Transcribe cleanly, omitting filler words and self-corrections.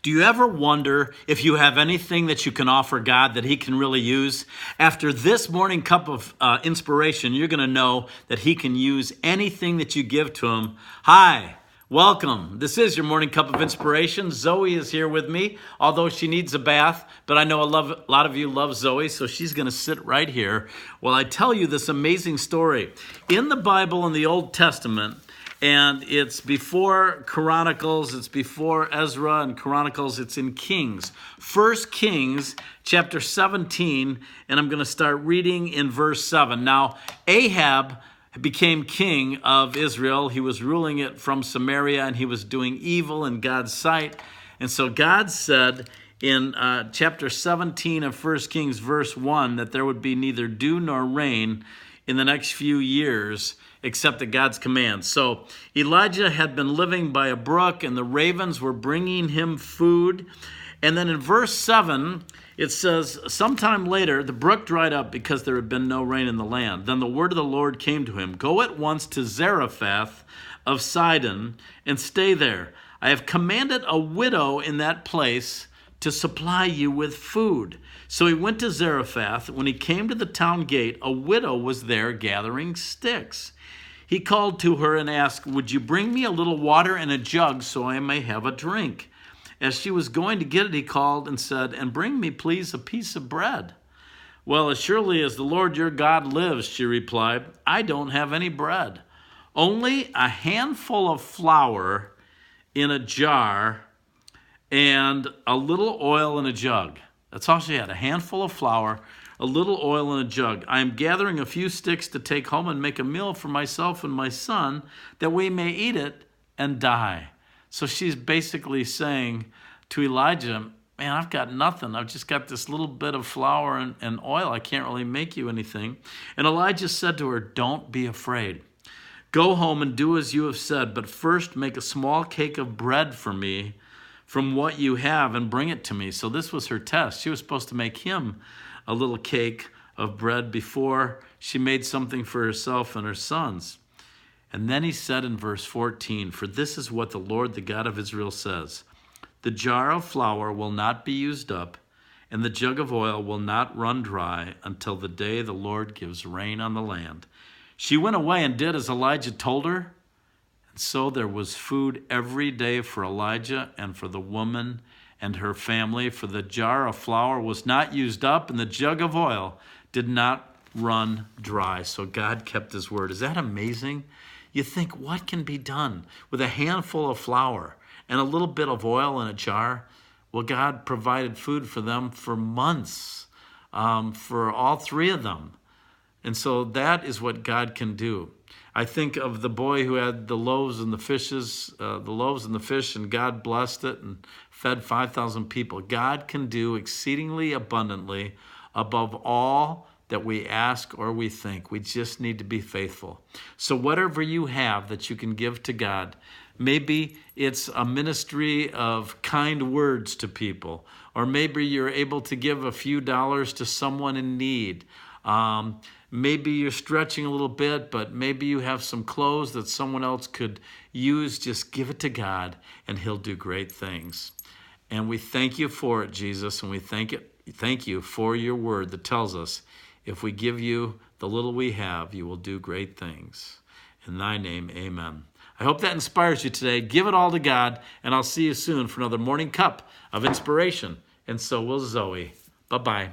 Do you ever wonder if you have anything that you can offer God that He can really use? After this morning cup of inspiration, you're going to know that He can use anything that you give to Him. Hi, welcome. This is your morning cup of inspiration. Zoe is here with me, although she needs a bath, but I know a lot of you love Zoe, so she's going to sit right here while I tell you this amazing story. In the Bible, in the Old Testament, and it's before Chronicles, it's before Ezra and Chronicles, it's in Kings. 1 Kings chapter 17, and I'm going to start reading in verse 7. Now, Ahab became king of Israel. He was ruling it from Samaria, and he was doing evil in God's sight. And so God said in chapter 17 of 1 Kings, verse 1, that there would be neither dew nor rain in the next few years, except at God's command. So Elijah had been living by a brook, and the ravens were bringing him food. And then in verse 7, it says, sometime later, the brook dried up because there had been no rain in the land. Then the word of the Lord came to him, go at once to Zarephath of Sidon and stay there. I have commanded a widow in that place to supply you with food. So he went to Zarephath. When he came to the town gate, a widow was there gathering sticks. He called to her and asked, would you bring me a little water in a jug so I may have a drink? As she was going to get it, he called and said, and bring me, please, a piece of bread. Well, as surely as the Lord your God lives, she replied, I don't have any bread, only a handful of flour in a jar and a little oil in a jug. That's all she had, a handful of flour, a little oil in a jug. I am gathering a few sticks to take home and make a meal for myself and my son, that we may eat it and die. So she's basically saying to Elijah, man, I've got nothing. I've just got this little bit of flour and oil. I can't really make you anything. And Elijah said to her, don't be afraid. Go home and do as you have said, but first make a small cake of bread for me from what you have and bring it to me. So this was her test. She was supposed to make him a little cake of bread before she made something for herself and her sons. And then he said in verse 14, for this is what the Lord, the God of Israel, says, the jar of flour will not be used up, and the jug of oil will not run dry until the day the Lord gives rain on the land. She went away and did as Elijah told her. And so there was food every day for Elijah and for the woman and her family, for the jar of flour was not used up, and the jug of oil did not run dry. So God kept his word. Is that amazing? You think, what can be done with a handful of flour and a little bit of oil in a jar? Well, God provided food for them for months, for all three of them. And so that is what God can do. I think of the boy who had the loaves and the fishes, the loaves and the fish, and God blessed it and fed 5,000 people. God can do exceedingly abundantly above all that we ask or we think. We just need to be faithful. So whatever you have that you can give to God, maybe it's a ministry of kind words to people, or maybe you're able to give a few dollars to someone in need. Maybe you're stretching a little bit, but maybe you have some clothes that someone else could use. Just give it to God, and he'll do great things. And we thank you for it, Jesus, and we thank you for your word that tells us if we give you the little we have, you will do great things. In thy name, amen. I hope that inspires you today. Give it all to God, and I'll see you soon for another morning cup of inspiration. And so will Zoe. Bye-bye.